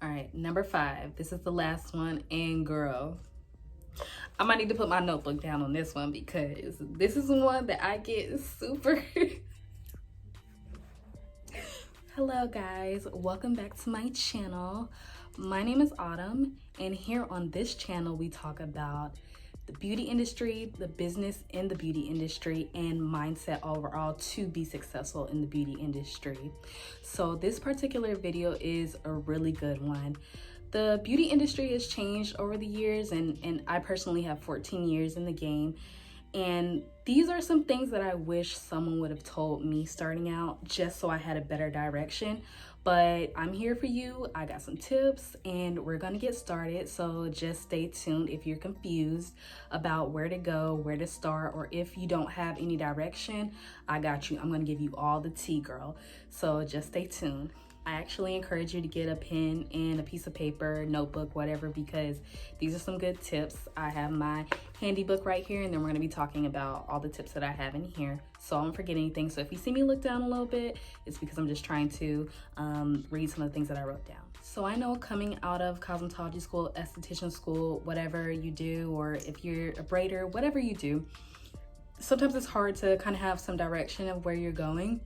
All right, number 5. This is the last one. And girl, I might need to put my notebook down on this one because this is one that I get super. Hello guys, welcome back to my channel. My name is Autumn, and here on this channel we talk about the beauty industry, the business in the beauty industry, and mindset overall to be successful in the beauty industry. So this particular video is a really good one. The beauty industry has changed over the years, and I personally have 14 years in the game. And these are some things that I wish someone would have told me starting out, just so I had a better direction. But I'm here for you. I got some tips and we're gonna get started. So just stay tuned if you're confused about where to go, where to start, or if you don't have any direction, I got you. I'm gonna give you all the tea, girl. So just stay tuned. I actually encourage you to get a pen and a piece of paper, notebook, whatever, because these are some good tips. I have my handy book right here, and then we're going to be talking about all the tips that I have in here, so I won't forget anything. So if you see me look down a little bit, it's because I'm just trying to read some of the things that I wrote down. So I know coming out of cosmetology school, esthetician school, whatever you do, or if you're a braider, whatever you do, sometimes it's hard to kind of have some direction of where you're going.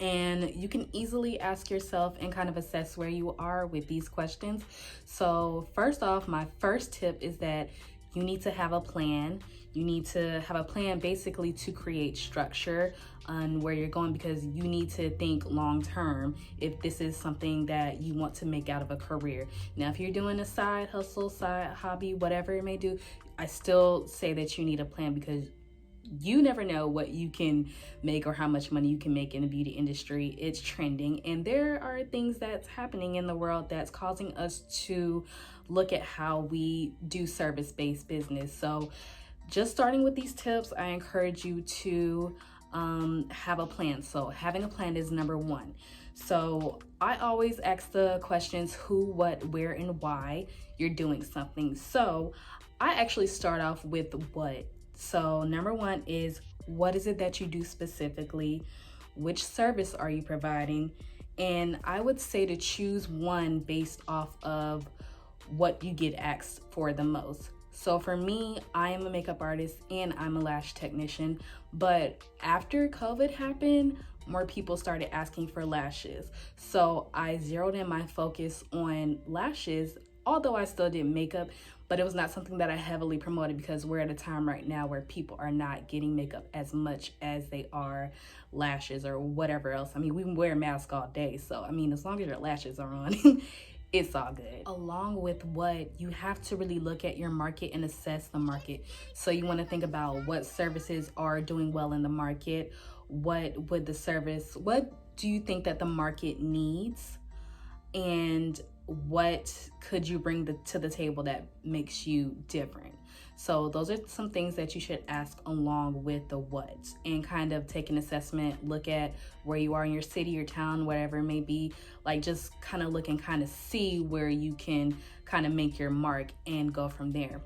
And you can easily ask yourself and kind of assess where you are with these questions. So first off, my first tip is that you need to have a plan. You need to have a plan basically to create structure on where you're going, because you need to think long term if this is something that you want to make out of a career. Now, if you're doing a side hustle, side hobby, whatever it may do, I still say that you need a plan, because you never know what you can make or how much money you can make in the beauty industry. It's trending, and there are things that's happening in the world that's causing us to look at how we do service-based business. So just starting with these tips, I encourage you to have a plan. So having a plan is number 1. So I always ask the questions who, what, where, and why you're doing something. So I actually start off with what. So number 1 is, what is it that you do specifically? Which service are you providing? And I would say to choose one based off of what you get asked for the most. So for me, I am a makeup artist and I'm a lash technician, but after COVID happened, more people started asking for lashes. So I zeroed in my focus on lashes, although I still did makeup, but it was not something that I heavily promoted, because we're at a time right now where people are not getting makeup as much as they are lashes or whatever else. I mean, we can wear a mask all day, so I mean, as long as your lashes are on, it's all good. Along with what, you have to really look at your market and assess the market. So you want to think about what services are doing well in the market. What do you think that the market needs? And what could you bring to the table that makes you different? So those are some things that you should ask along with the what, and kind of take an assessment, look at where you are in your city or town, whatever it may be, like just kind of look and kind of see where you can kind of make your mark and go from there.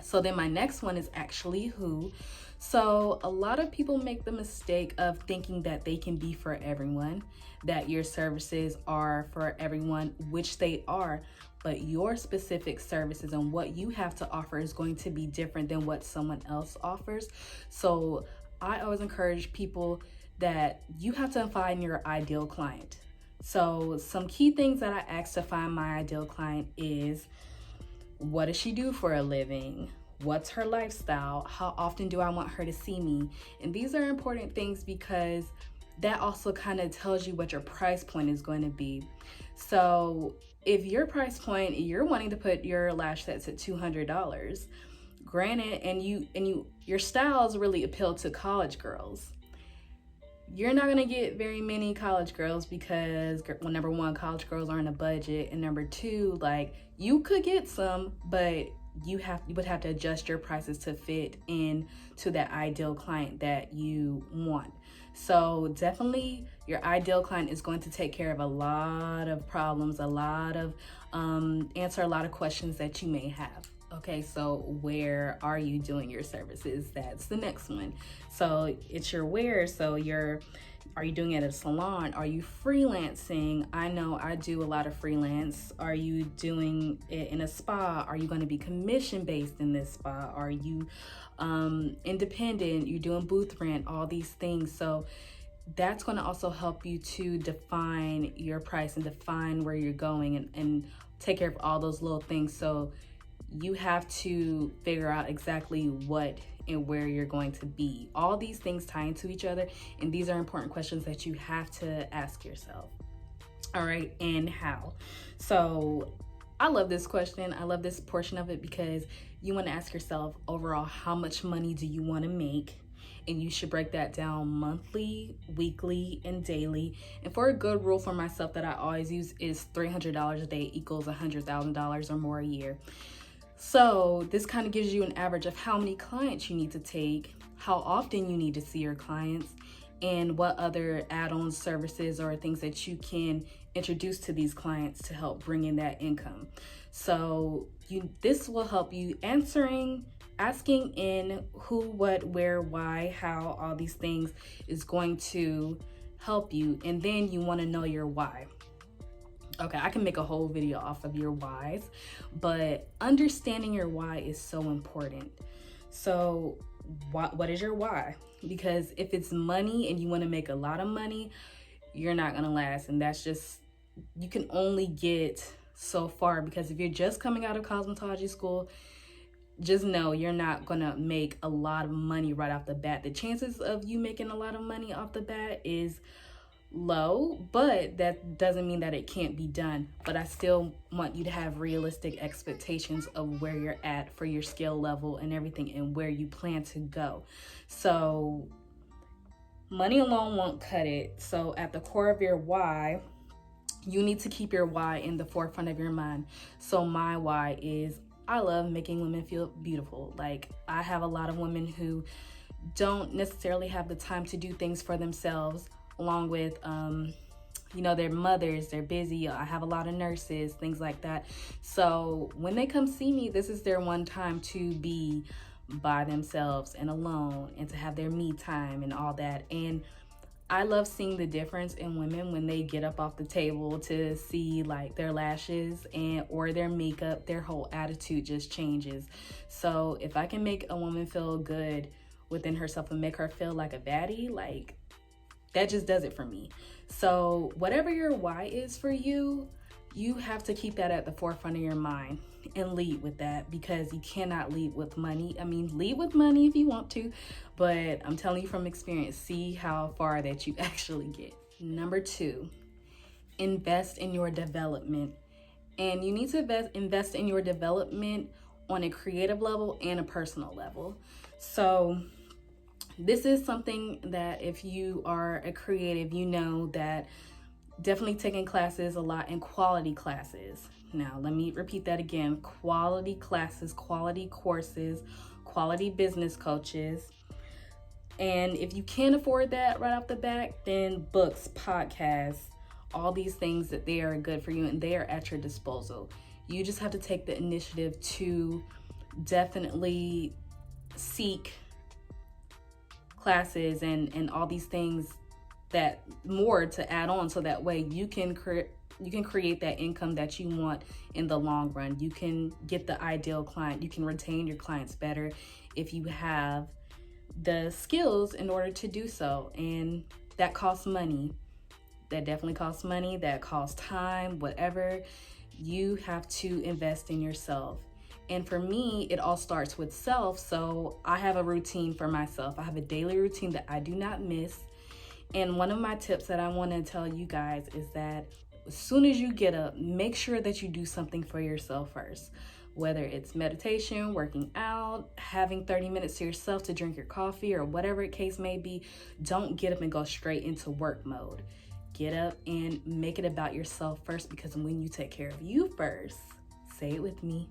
So then my next one is actually who. So a lot of people make the mistake of thinking that they can be for everyone, that your services are for everyone, which they are, but your specific services and what you have to offer is going to be different than what someone else offers. So I always encourage people that you have to find your ideal client. So some key things that I ask to find my ideal client is, what does she do for a living? What's her lifestyle? How often do I want her to see me? And these are important things because that also kind of tells you what your price point is going to be. So if your price point, you're wanting to put your lash sets at $200, granted, and your styles really appeal to college girls, you're not gonna get very many college girls, because, well, number 1, college girls are on a budget, and number 2, like, you could get some, but you would have to adjust your prices to fit in to that ideal client that you want. So definitely your ideal client is going to take care of a lot of problems, a lot of answer a lot of questions that you may have. Okay, so where are you doing your services? That's the next one. So it's your where. So Are you doing it at a salon? Are you freelancing? I know I do a lot of freelance. Are you doing it in a spa? Are you going to be commission based in this spa? Are you independent? You're doing booth rent, all these things. So that's going to also help you to define your price and define where you're going, and take care of all those little things. So you have to figure out exactly what and where you're going to be. All these things tie into each other, and these are important questions that you have to ask yourself. All right, and how? So I love this question. I love this portion of it because you want to ask yourself overall, how much money do you want to make? And you should break that down monthly, weekly, and daily. And for a good rule for myself that I always use is $300 a day equals $100,000 or more a year. So this kind of gives you an average of how many clients you need to take, how often you need to see your clients, and what other add-on services or things that you can introduce to these clients to help bring in that income. So this will help you asking in who, what, where, why, how, all these things is going to help you. And then you want to know your why. Okay, I can make a whole video off of your whys, but understanding your why is so important. So what is your why? Because if it's money and you want to make a lot of money, you're not going to last. And that's just, you can only get so far, because if you're just coming out of cosmetology school, just know you're not going to make a lot of money right off the bat. The chances of you making a lot of money off the bat is low, but that doesn't mean that it can't be done. But I still want you to have realistic expectations of where you're at for your skill level and everything, and where you plan to go. So money alone won't cut it. So at the core of your why, you need to keep your why in the forefront of your mind. So my why is, I love making women feel beautiful. Like, I have a lot of women who don't necessarily have the time to do things for themselves, along with, their mothers, they're busy. I have a lot of nurses, things like that. So when they come see me, this is their one time to be by themselves and alone, and to have their me time and all that. And I love seeing the difference in women when they get up off the table to see like their lashes or their makeup. Their whole attitude just changes. So if I can make a woman feel good within herself and make her feel like a baddie, like, that just does it for me. So whatever your why is for you, you have to keep that at the forefront of your mind and lead with that, because you cannot lead with money. I mean, lead with money if you want to, but I'm telling you from experience, see how far that you actually get. Number 2, invest in your development. And you need to invest in your development on a creative level and a personal level. So this is something that if you are a creative, you know that definitely taking classes a lot, and quality classes. Now, let me repeat that again. Quality classes, quality courses, quality business coaches. And if you can't afford that right off the bat, then books, podcasts, all these things, that they are good for you and they are at your disposal. You just have to take the initiative to definitely seek classes and all these things that more to add on, so that way you can create that income that you want in the long run. You can get the ideal client. You can retain your clients better if you have the skills in order to do so. And that costs money. That definitely costs money. That costs time, whatever. You have to invest in yourself. And for me, it all starts with self. So I have a routine for myself. I have a daily routine that I do not miss. And one of my tips that I want to tell you guys is that as soon as you get up, make sure that you do something for yourself first. Whether it's meditation, working out, having 30 minutes to yourself to drink your coffee, or whatever the case may be, don't get up and go straight into work mode. Get up and make it about yourself first, because when you take care of you first, say it with me,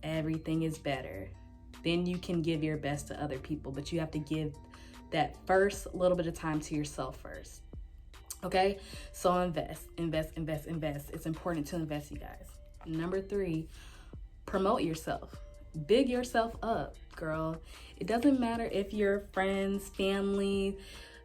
everything is better. Then you can give your best to other people, but you have to give that first little bit of time to yourself first. Okay, so invest. It's important to invest, you guys. Number 3, promote yourself. Big yourself up, girl. It doesn't matter if your friends, family,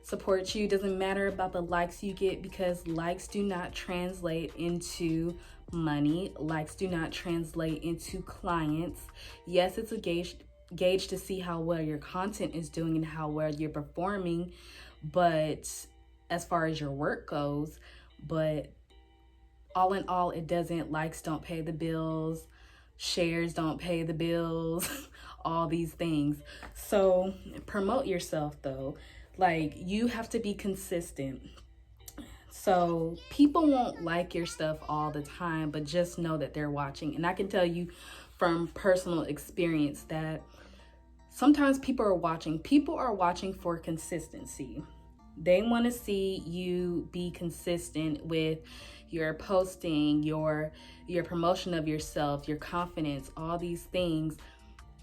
support you. Doesn't matter about the likes you get, because likes do not translate into money. Likes do not translate into clients. Yes, it's a gauge to see how well your content is doing and how well you're performing, but as far as your work goes, but all in all, it doesn't. Likes don't pay the bills, shares don't pay the bills, all these things. So promote yourself though. Like, you have to be consistent. So people won't like your stuff all the time, but just know that they're watching. And I can tell you from personal experience that sometimes people are watching. People are watching for consistency. They want to see you be consistent with your posting, your promotion of yourself, your confidence, all these things.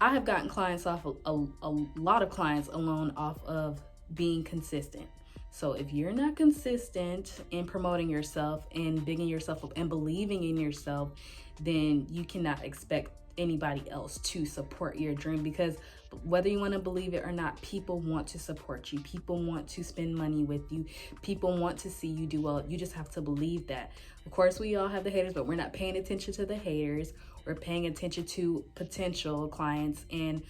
I have gotten clients off a lot of clients alone off of being consistent. So if you're not consistent in promoting yourself and bigging yourself up and believing in yourself, then you cannot expect anybody else to support your dream, because whether you want to believe it or not, people want to support you. People want to spend money with you. People want to see you do well. You just have to believe that. Of course, we all have the haters, but we're not paying attention to the haters. We're paying attention to potential clients, and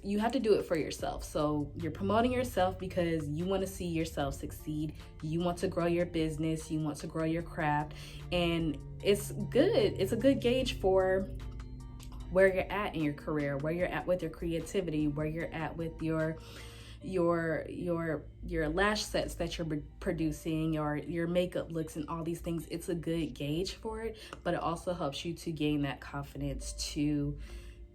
you have to do it for yourself. So you're promoting yourself because you want to see yourself succeed. You want to grow your business. You want to grow your craft, and it's good. It's a good gauge for where you're at in your career, where you're at with your creativity, where you're at with your lash sets that you're producing, your makeup looks and all these things. It's a good gauge for it, but it also helps you to gain that confidence to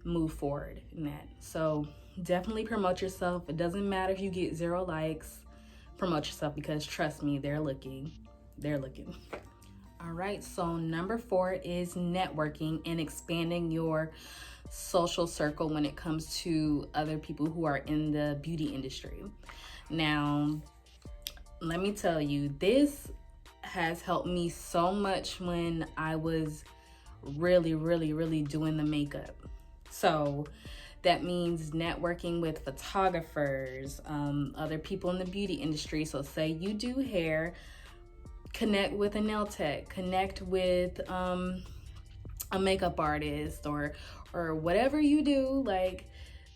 move forward in that. So definitely promote yourself. It doesn't matter if you get 0 likes. Promote yourself, because trust me, they're looking. All right, so number 4 is networking and expanding your social circle when it comes to other people who are in the beauty industry. Now, let me tell you, this has helped me so much when I was really doing the makeup. So that means networking with photographers, other people in the beauty industry. So say you do hair, connect with a nail tech, connect with a makeup artist, or whatever you do. Like,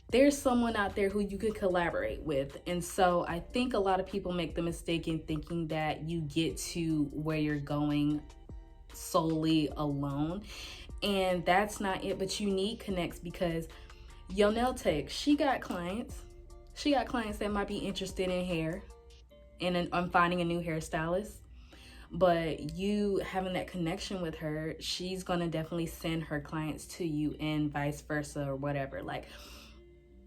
there's someone out there who you could collaborate with. And so I think a lot of people make the mistake in thinking that you get to where you're going solely alone, and that's not it. But you need connects, because your nail tech, she got clients that might be interested in hair, and I'm finding a new hairstylist. But you having that connection with her, she's gonna definitely send her clients to you, and vice versa, or whatever. Like,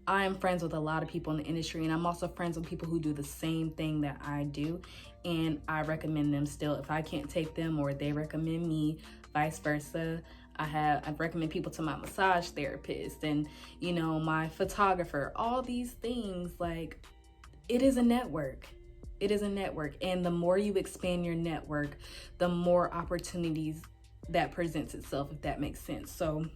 I'm friends with a lot of people in the industry, and I'm also friends with people who do the same thing that I do, and I recommend them still. If I can't take them, or they recommend me, vice versa. I recommend people to my massage therapist and, my photographer, all these things. Like, it is a network. It is a network. And the more you expand your network, the more opportunities that presents itself, if that makes sense. So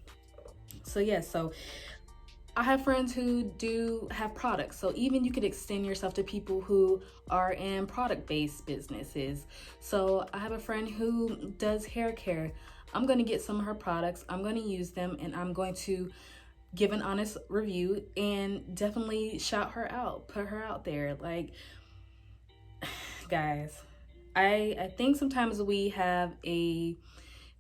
I have friends who do have products. So even you could extend yourself to people who are in product-based businesses. So I have a friend who does hair care. I'm going to get some of her products. I'm going to use them, and I'm going to give an honest review and definitely shout her out, put her out there. Like, guys, I think sometimes we have a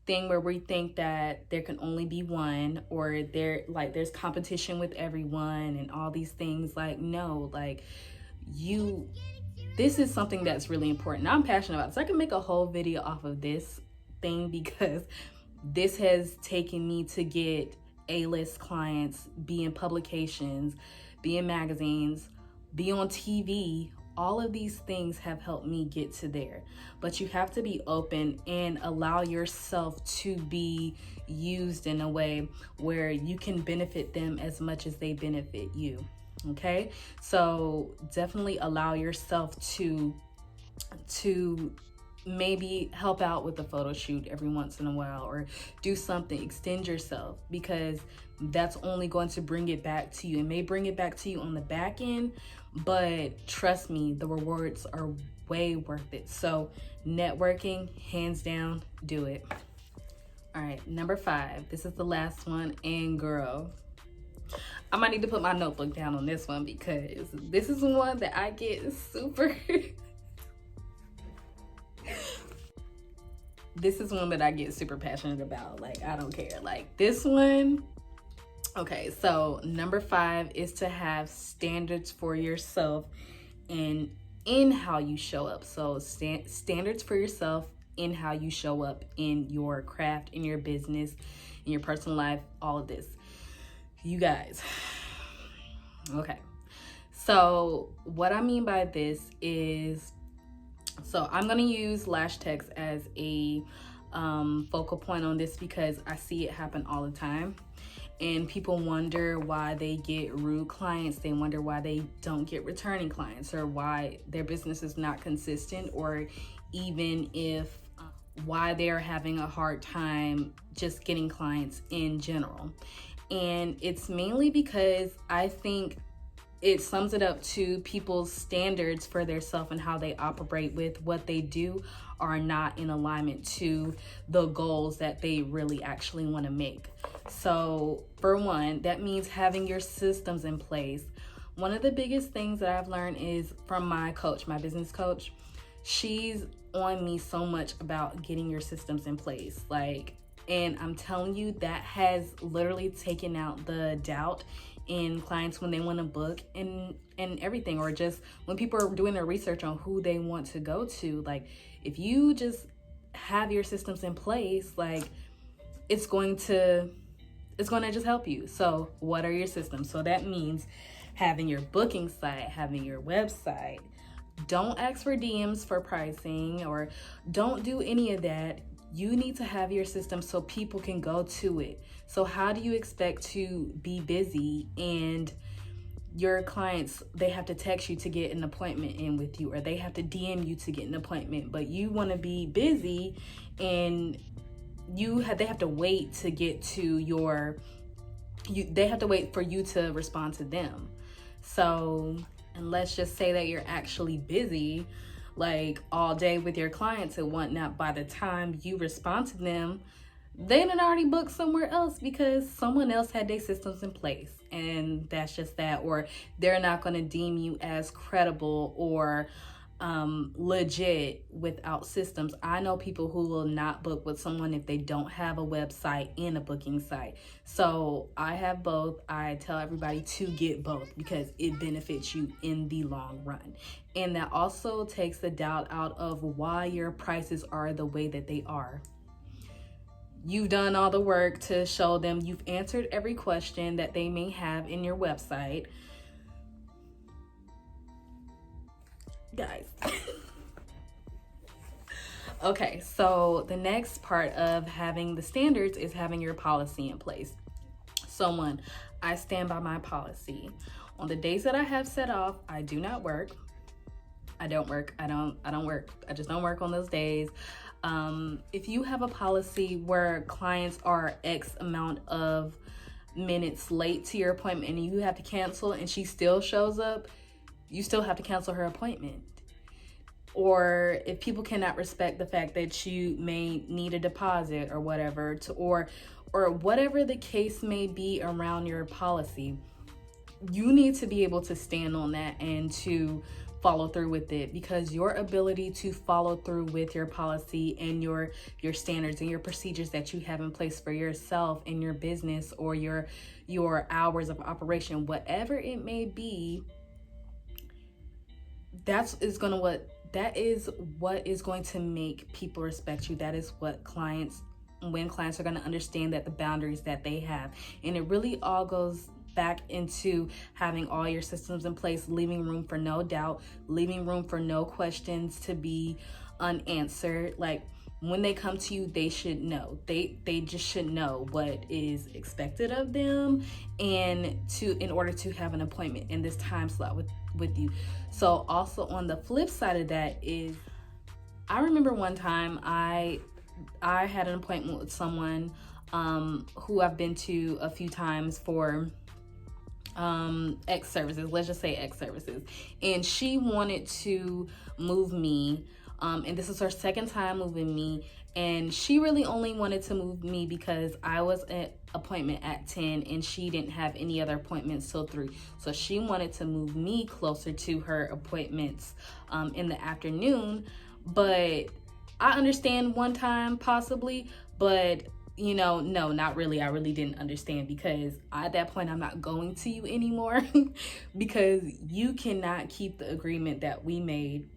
thing where we think that there can only be one, or there's competition with everyone and all these things. Like, no, like, this is something that's really important. I'm passionate about it. So I can make a whole video off of this thing, because this has taken me to get A-list clients, be in publications, be in magazines, be on TV. All of these things have helped me get to there. But you have to be open and allow yourself to be used in a way where you can benefit them as much as they benefit you. Okay? So definitely allow yourself to maybe help out with a photo shoot every once in a while, or do something, extend yourself, because that's only going to bring it back to you. It may bring it back to you on the back end, but trust me, the rewards are way worth it. So networking, hands down, do it. All right, number 5, this is the last one, and girl, I might need to put my notebook down on this one, because this is one that I get super this is one that I get super passionate about. Like, I don't care. Like, this one, okay, so number 5 is to have standards for yourself and in how you show up. So standards for yourself in how you show up in your craft, in your business, in your personal life, all of this. You guys, okay. So what I mean by this is, so I'm going to use lash techs as a focal point on this, because I see it happen all the time. And people wonder why they get rude clients. They wonder why they don't get returning clients, or why their business is not consistent, or even if why they're having a hard time just getting clients in general. And it's mainly because I think it sums it up to people's standards for their self and how they operate with what they do are not in alignment to the goals that they really actually want to make. So for one, that means having your systems in place. One of the biggest things that I've learned is from my coach, my business coach. She's on me so much about getting your systems in place. Like, and I'm telling you, that has literally taken out the doubt in clients when they want to book and everything, or just when people are doing their research on who they want to go to. Like, if you just have your systems in place, like, it's going to just help you. So what are your systems? So that means having your booking site, having your website. Don't ask for DMs for pricing, or don't do any of that. You need to have your system so people can go to it. So how do you expect to be busy and your clients, they have to text you to get an appointment in with you, or they have to DM you to get an appointment, but you want to be busy and they have to wait to get to they have to wait for you to respond to them. So, and let's just say that you're actually busy, like all day with your clients and whatnot. By the time you respond to them, they done already booked somewhere else because someone else had their systems in place. And that's just that. Or they're not going to deem you as credible or legit without systems. I know people who will not book with someone if they don't have a website and a booking site. So I have both. I tell everybody to get both because it benefits you in the long run. And that also takes the doubt out of why your prices are the way that they are. You've done all the work to show them, you've answered every question that they may have in your website. Guys. Okay, so the next part of having the standards is having your policy in place. So one, I stand by my policy. On the days that I have set off, I do not work. I don't work. I just don't work on those days. If you have a policy where clients are X amount of minutes late to your appointment and you have to cancel and she still shows up, you still have to cancel her appointment. Or if people cannot respect the fact that you may need a deposit or whatever, or whatever the case may be around your policy, you need to be able to stand on that and to follow through with it, because your ability to follow through with your policy and your standards and your procedures that you have in place for yourself and your business, or your hours of operation, whatever it may be, that is what is going to make people respect you. That is what when clients are going to understand that the boundaries that they have. And it really all goes back into having all your systems in place, leaving room for no doubt, leaving room for no questions to be unanswered. Like, when they come to you, they should know. They just should know what is expected of them, and in order to have an appointment in this time slot with you. So also on the flip side of that is I remember one time I had an appointment with someone who I've been to a few times for X services, let's just say X services, and she wanted to move me, and this is her second time moving me, and she really only wanted to move me because I was at appointment at 10 and she didn't have any other appointments till 3, so she wanted to move me closer to her appointments in the afternoon. But I understand one time possibly, but no, not really. I really didn't understand, because at that point I'm not going to you anymore because you cannot keep the agreement that we made,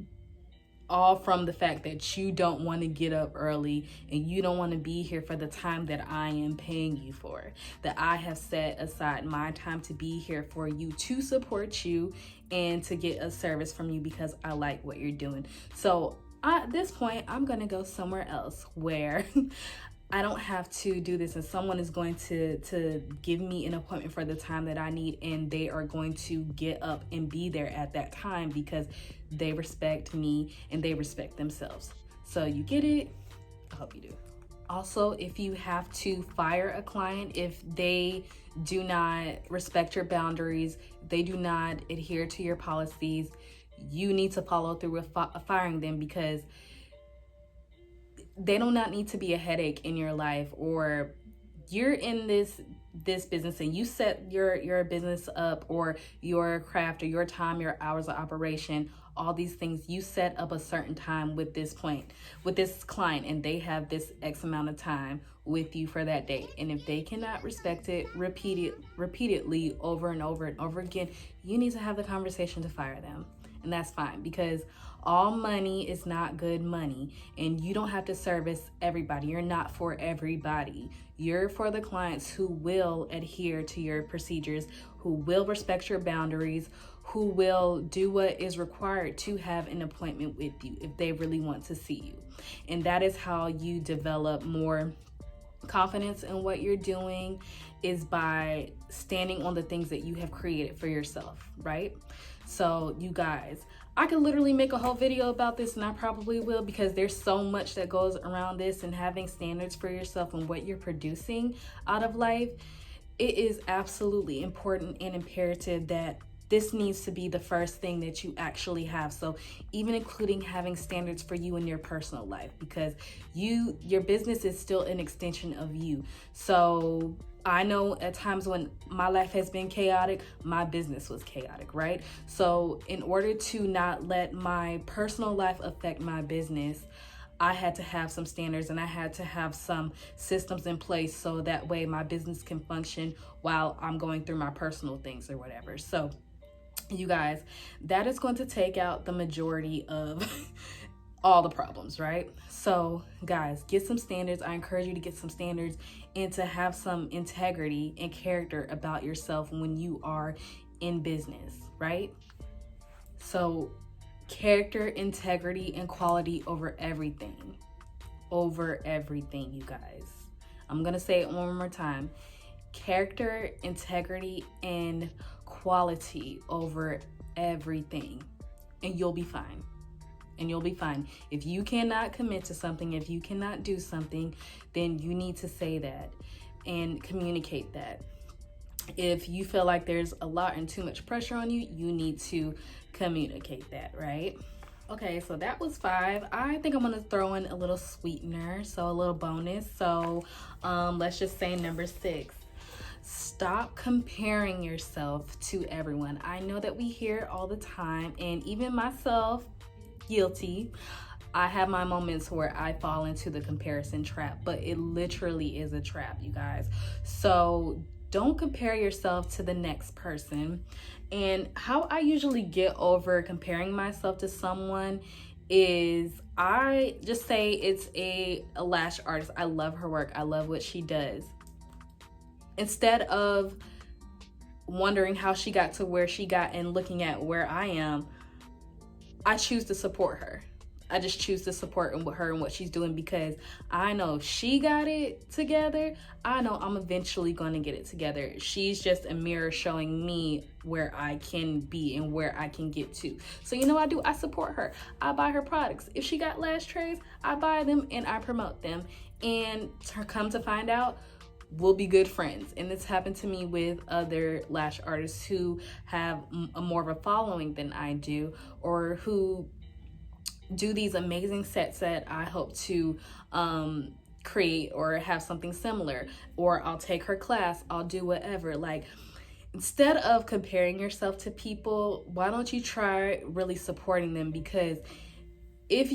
all from the fact that you don't want to get up early and you don't want to be here for the time that I am paying you for, that I have set aside my time to be here for you, to support you and to get a service from you because I like what you're doing. So at this point, I'm going to go somewhere else where I don't have to do this, and someone is going to give me an appointment for the time that I need, and they are going to get up and be there at that time because they respect me and they respect themselves. So you get it? I hope you do. Also, if you have to fire a client, if they do not respect your boundaries, they do not adhere to your policies, you need to follow through with firing them, because they do not need to be a headache in your life. Or you're in this business and you set your business up, or your craft, or your time, your hours of operation, all these things, you set up a certain time with this client, and they have this X amount of time with you for that day. And if they cannot respect it repeatedly over and over and over again, you need to have the conversation to fire them. And that's fine, because all money is not good money, and you don't have to service everybody. You're not for everybody. You're for the clients who will adhere to your procedures, who will respect your boundaries, who will do what is required to have an appointment with you if they really want to see you. And that is how you develop more confidence in what you're doing, is by standing on the things that you have created for yourself, right? So you guys, I could literally make a whole video about this, and I probably will, because there's so much that goes around this, and having standards for yourself and what you're producing out of life. It is absolutely important and imperative that this needs to be the first thing that you actually have. So even including having standards for you in your personal life, because your business is still an extension of you. So I know at times when my life has been chaotic, my business was chaotic, right? So in order to not let my personal life affect my business, I had to have some standards, and I had to have some systems in place so that way my business can function while I'm going through my personal things or whatever. So you guys, that is going to take out the majority of all the problems, right? So guys, get some standards. I encourage you to get some standards and to have some integrity and character about yourself when you are in business, right? So character, integrity, and quality over everything. Over everything, you guys. I'm going to say it one more time. Character, integrity, and quality over everything. And you'll be fine. And you'll be fine. If you cannot commit to something, if you cannot do something, then you need to say that and communicate that. If you feel like there's a lot and too much pressure on you, you need to communicate that, right? Okay, so that was 5. I think I'm gonna throw in a little sweetener, so a little bonus. So let's just say number 6. Stop comparing yourself to everyone. I know that we hear it all the time, and even myself, guilty. I have my moments where I fall into the comparison trap, but it literally is a trap, you guys. So don't compare yourself to the next person. And how I usually get over comparing myself to someone is, I just say it's a lash artist. I love her work. I love what she does. Instead of wondering how she got to where she got and looking at where I am, I choose to support her. I just choose to support her and what she's doing, because I know if she got it together, I know I'm eventually going to get it together. She's just a mirror showing me where I can be and where I can get to. So you know what I do? I support her. I buy her products. If she got lash trays, I buy them and I promote them. And come to find out, we'll be good friends. And this happened to me with other lash artists who have more of a following than I do, or who do these amazing sets that I hope to create or have something similar, or I'll take her class, I'll do whatever. Like, instead of comparing yourself to people, why don't you try really supporting them? Because if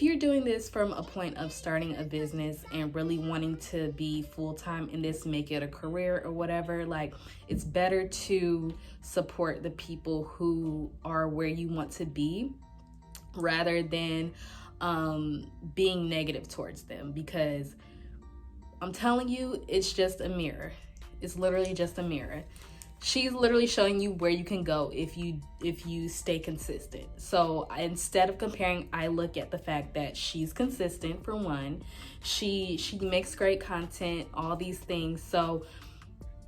you're doing this from a point of starting a business and really wanting to be full-time in this, make it a career or whatever, like, it's better to support the people who are where you want to be, rather than being negative towards them. Because I'm telling you, it's just a mirror. It's literally just a mirror. She's literally showing you where you can go if you stay consistent. So instead of comparing, I look at the fact that she's consistent, for one. She makes great content, all these things. So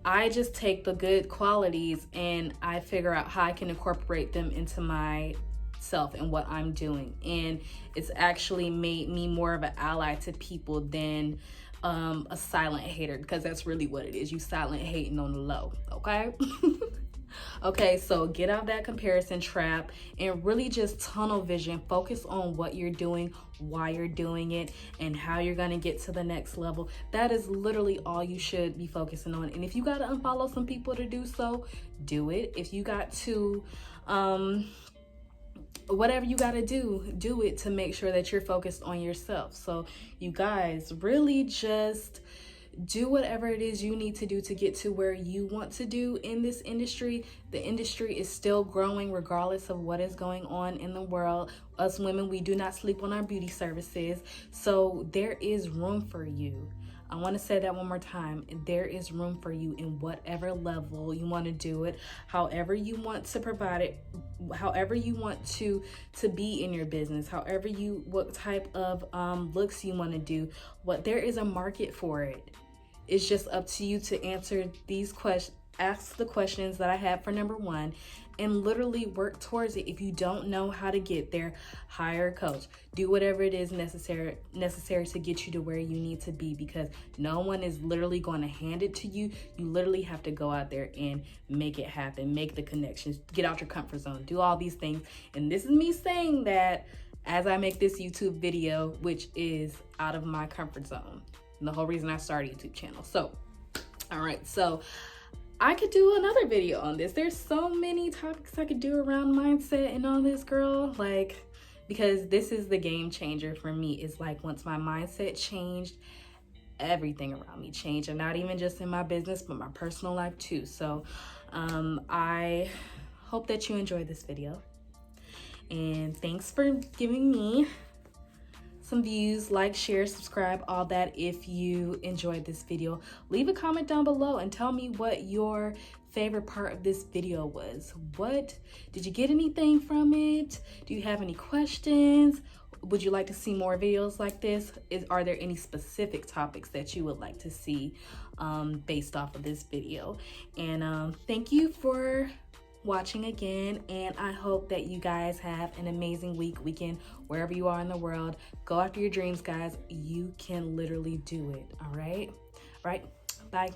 I just take the good qualities and I figure out how I can incorporate them into myself and what I'm doing. And it's actually made me more of an ally to people than a silent hater, because that's really what it is. You silent hating on the low, okay? Okay, so get out of that comparison trap and really just tunnel vision. Focus on what you're doing, why you're doing it, and how you're gonna get to the next level. That is literally all you should be focusing on. And if you gotta unfollow some people to do so, do it. If you got to whatever you got to do it to make sure that you're focused on yourself. So you guys, really just do whatever it is you need to do to get to where you want to do in this industry. The industry is still growing regardless of what is going on in the world. Us women, we do not sleep on our beauty services. So there is room for you. I want to say that one more time. There is room for you in whatever level you want to do it, however you want to provide it, however you want to be in your business, what type of looks you want to do. There is a market for it. It's just up to you to answer these questions, ask the questions that I have for number one, and literally work towards it. If you don't know how to get there, hire a coach. Do whatever it is necessary to get you to where you need to be, because no one is literally going to hand it to you. You literally have to go out there and make it happen, make the connections, get out your comfort zone, do all these things. And this is me saying that as I make this YouTube video, which is out of my comfort zone. And the whole reason I started a YouTube channel. So, all right, so I could do another video on this. There's so many topics I could do around mindset and all this, girl. Like, because this is the game changer for me. It's like, once my mindset changed, everything around me changed. And not even just in my business, but my personal life too. So I hope that you enjoyed this video. And thanks for giving me some views. Like, share, subscribe, all that. If you enjoyed this video, leave a comment down below and tell me what your favorite part of this video was. What did you get anything from it? Do you have any questions? Would you like to see more videos like this? Are there any specific topics that you would like to see based off of this video? And thank you for watching again, and I hope that you guys have an amazing weekend, wherever you are in the world. Go after your dreams, guys. You can literally do it. All right? Bye.